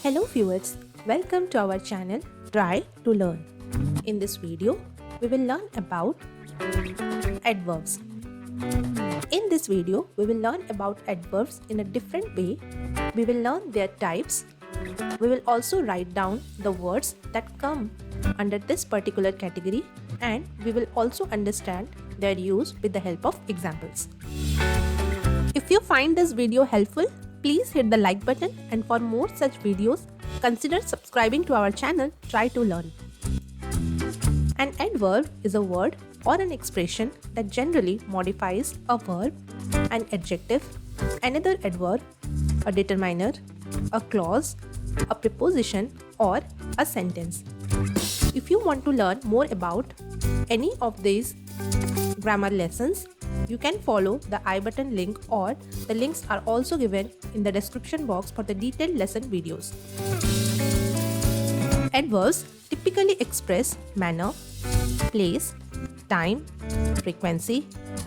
Hello viewers, welcome to our channel Try to Learn. In this video, we will learn about adverbs. In this video, we will learn about adverbs in a different way. We will learn their types. We will also write down the words that come under this particular category, and we will also understand their use with the help of examples. If you find this video helpful, please hit the like button, and for more such videos, consider subscribing to our channel Try to Learn. An adverb is a word or an expression that generally modifies a verb, an adjective, another adverb, a determiner, a clause, a preposition, or a sentence. If you want to learn more about any of these grammar lessons, you can follow the I button link, or the links are also given in the description box for the detailed lesson videos. Adverbs typically express manner, place, time, frequency,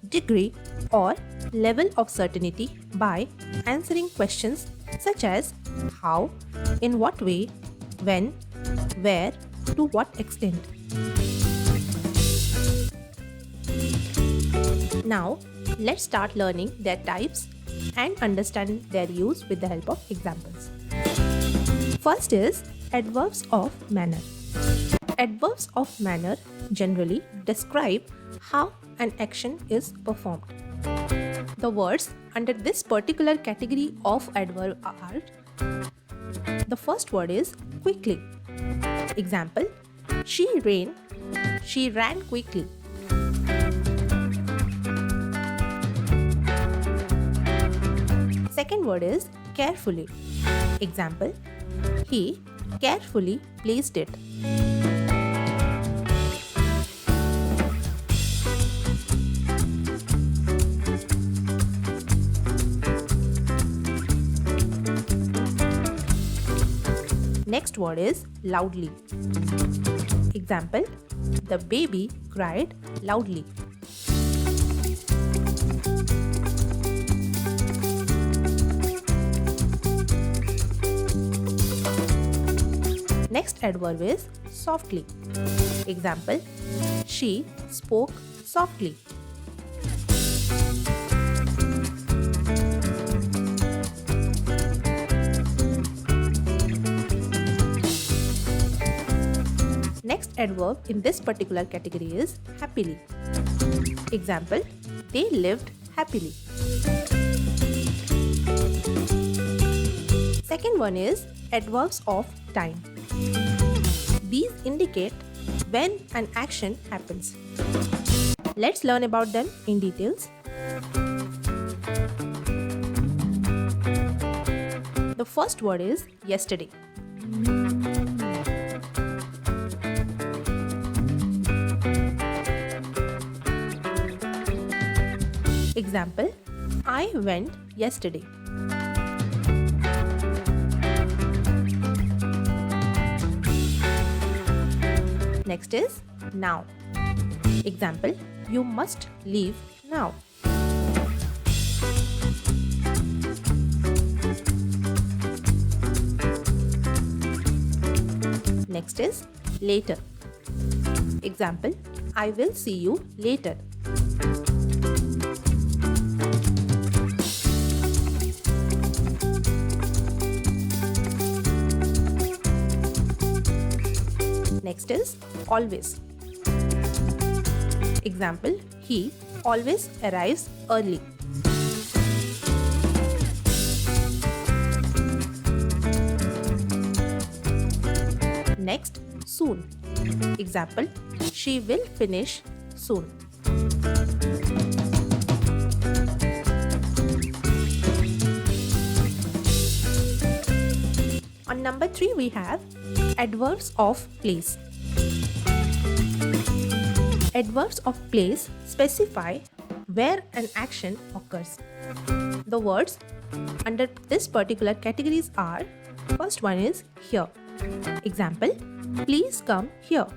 degree, or level of certainty by answering questions such as how, in what way, when, where, to what extent. Now, let's start learning their types and understand their use with the help of examples. First is adverbs of manner. Adverbs of manner generally describe how an action is performed. The words under this particular category of adverb are: the first word is quickly. Example: she ran quickly. Second word is carefully. Example: he carefully placed it. Next word is loudly. Example: the baby cried loudly. Next adverb is softly. Example: she spoke softly. Next adverb in this particular category is happily. Example: they lived happily. Second one is adverbs of time. These indicate when an action happens. Let's learn about them in details. The first word is yesterday. Example: I went yesterday. Next is now. Example: you must leave now. Next is later. Example: I will see you later. Next is always. Example: he always arrives early. Next, soon. Example: she will finish soon. On number 3, we have adverbs of place. Adverbs of place specify where an action occurs. The words under this particular categories are: first one is here. Example: please come here.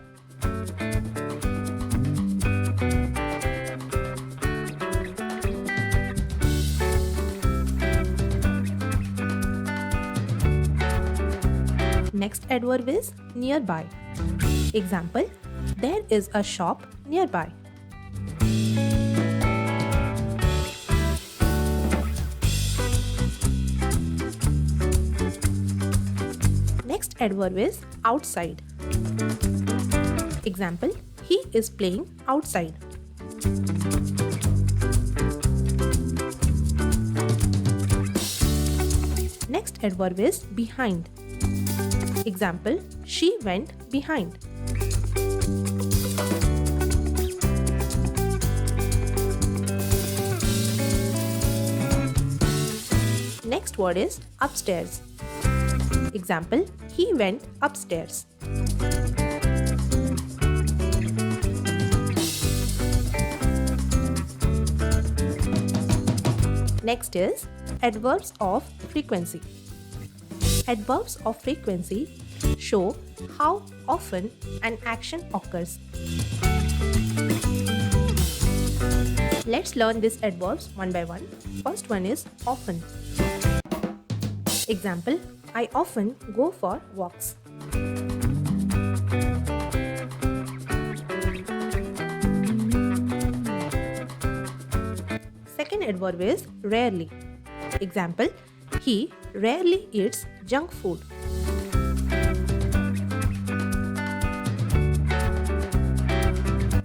Next adverb is nearby. Example, there is a shop nearby. Next adverb is outside. Example, he is playing outside. Next adverb is behind. Example, she went behind. Next word is upstairs. Example, he went upstairs. Next is adverbs of frequency. Adverbs of frequency show how often an action occurs. Let's learn these adverbs one by one. First one is often. Example, I often go for walks. Second adverb is rarely. Example, he rarely eats junk food.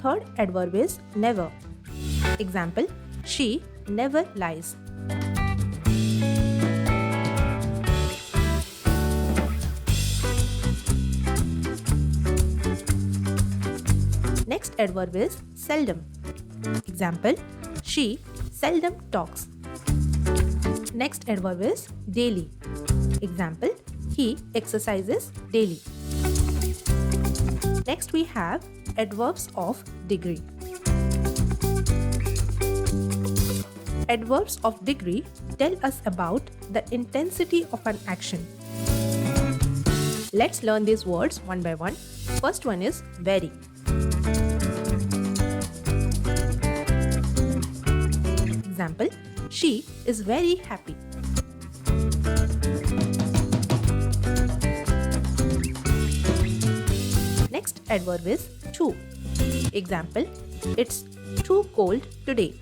Third adverb is never. Example, she never lies. Next adverb is seldom. Example, she seldom talks. Next adverb is daily. Example, he exercises daily. Next we have adverbs of degree. Adverbs of degree tell us about the intensity of an action. Let's learn these words one by one. First one is very. Example, she is very happy. Next adverb is too. Example, it's too cold today.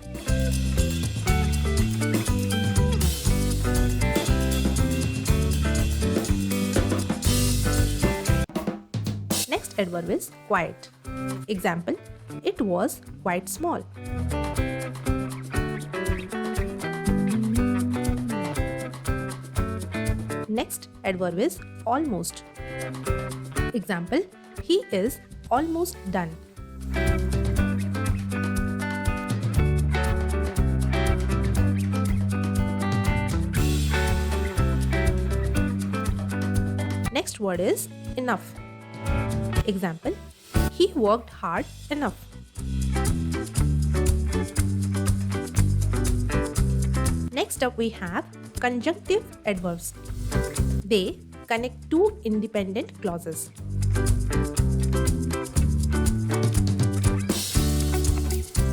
Next adverb is quiet. Example, it was quite small. Next adverb is almost. Example, he is almost done. Next word is enough. Example, he worked hard enough. Next up we have conjunctive adverbs. They connect two independent clauses.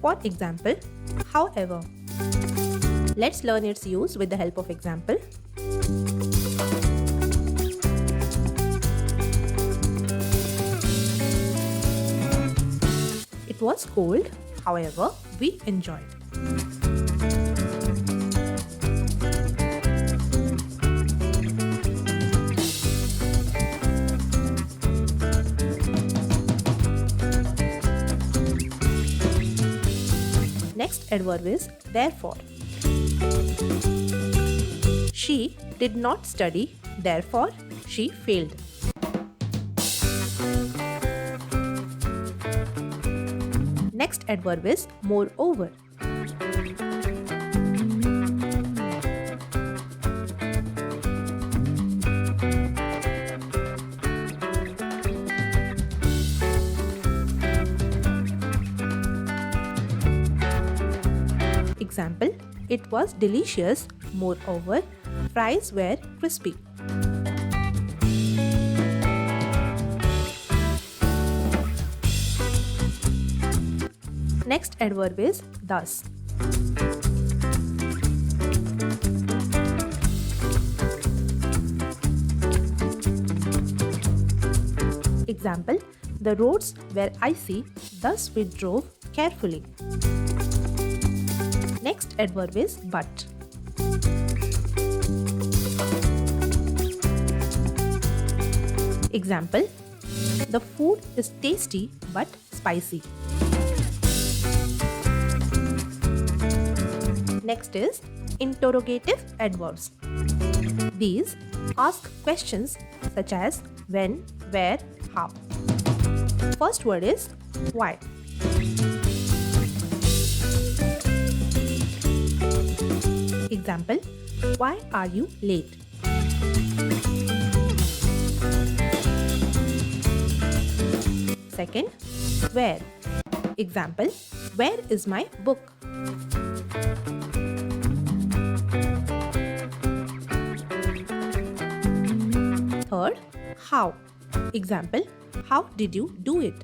For example, however. Let's learn its use with the help of example. It was cold, however, we enjoyed. Next adverb is therefore. She did not study, therefore she failed. Next adverb is moreover. Example, it was delicious, moreover, fries were crispy. Next adverb is thus. Example, the roads were icy, thus we drove carefully. Next adverb is but. Example, the food is tasty but spicy. Next is interrogative adverbs. These ask questions such as when, where, how. First word is why. Example, why are you late? Second, where. Example, where is my book? Third, how. Example, how did you do it?